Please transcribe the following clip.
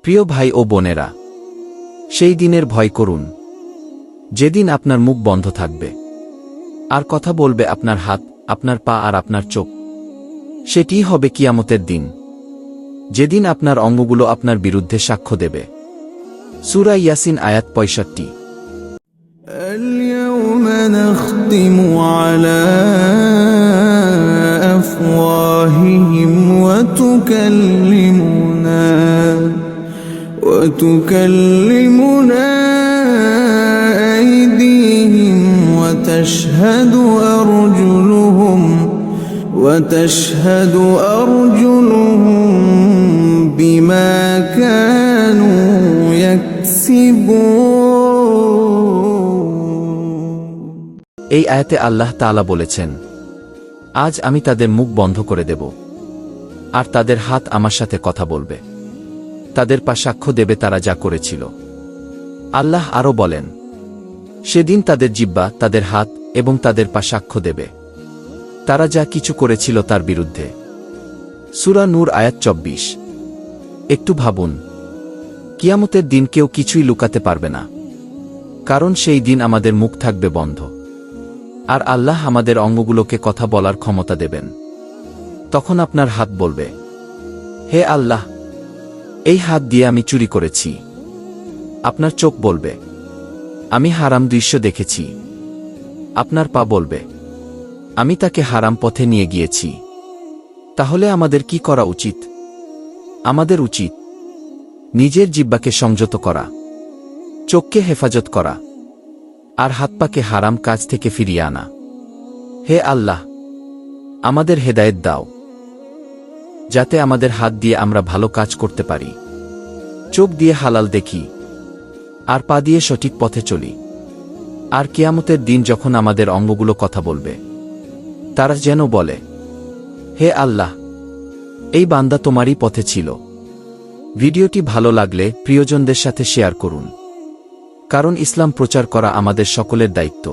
প্রিয় ভাই ও বোনেরা, সেই দিনের ভয় করুন যেদিন আপনার মুখ বন্ধ থাকবে আর কথা বলবে আপনার হাত, আপনার পা আর আপনার চোখ। সেটিই হবে কিয়ামতের দিন, যেদিন আপনার অঙ্গগুলো আপনার বিরুদ্ধে সাক্ষ্য দেবে। সূরা ইয়াসিন আয়াত 65। اليوم نختم على أفواههم وتكلمنا أيديهم وتشهد أرجلهم بما كانوا يكسبون। এই আয়াতে আল্লাহ তাআলা বলেছেন, আজ আমি তাদের মুখ বন্ধ করে দেব, আর তাদের হাত আমার সাথে কথা বলবে, তাদের পা সাক্ষ্য দেবে তারা যা করেছিল। আল্লাহ আরও বলেন, সেদিন তাদের জিহ্বা, তাদের হাত এবং তাদের পা সাক্ষ্য দেবে তারা যা কিছু করেছিল তার বিরুদ্ধে। সূরা নূর আয়াত 24। একটু ভাবুন, কিয়ামতের দিন কেউ কিছুই লুকাতে পারবে না, কারণ সেই দিন আমাদের মুখ থাকবে বন্ধ, আর আল্লাহ আমাদের অঙ্গগুলোকে কথা বলার ক্ষমতা দেবেন। তখন আপনার হাত বলবে, হে আল্লাহ, এই হাত দিয়ে আমি চুরি করেছি। আপনার চোখ বলবে, আমি হারাম দৃশ্য দেখেছি। আপনার পা বলবে, আমি তাকে হারাম পথে নিয়ে গিয়েছি। তাহলে আমাদের কি করা উচিত? আমাদের উচিত নিজের জিহ্বাকে সংযত করা, চোখকে হেফাজত করা, আর হাত পাকে হারাম কাজ থেকে ফিরিয়ে আনা। হে আল্লাহ, আমাদের হেদায়েত দাও, যাতে আমাদের হাত দিয়ে আমরা ভালো কাজ করতে পারি, চোখ দিয়ে হালাল দেখি, আর পা দিয়ে সঠিক পথে চলি। আর কিয়ামতের দিন যখন আমাদের অঙ্গগুলো কথা বলবে, তারা যেন বলে, হে আল্লাহ, এই বান্দা তোমারই পথে ছিল। ভিডিওটি ভালো লাগলে প্রিয়জনদের সাথে শেয়ার করুন, কারণ ইসলাম প্রচার করা আমাদের সকলের দায়িত্ব।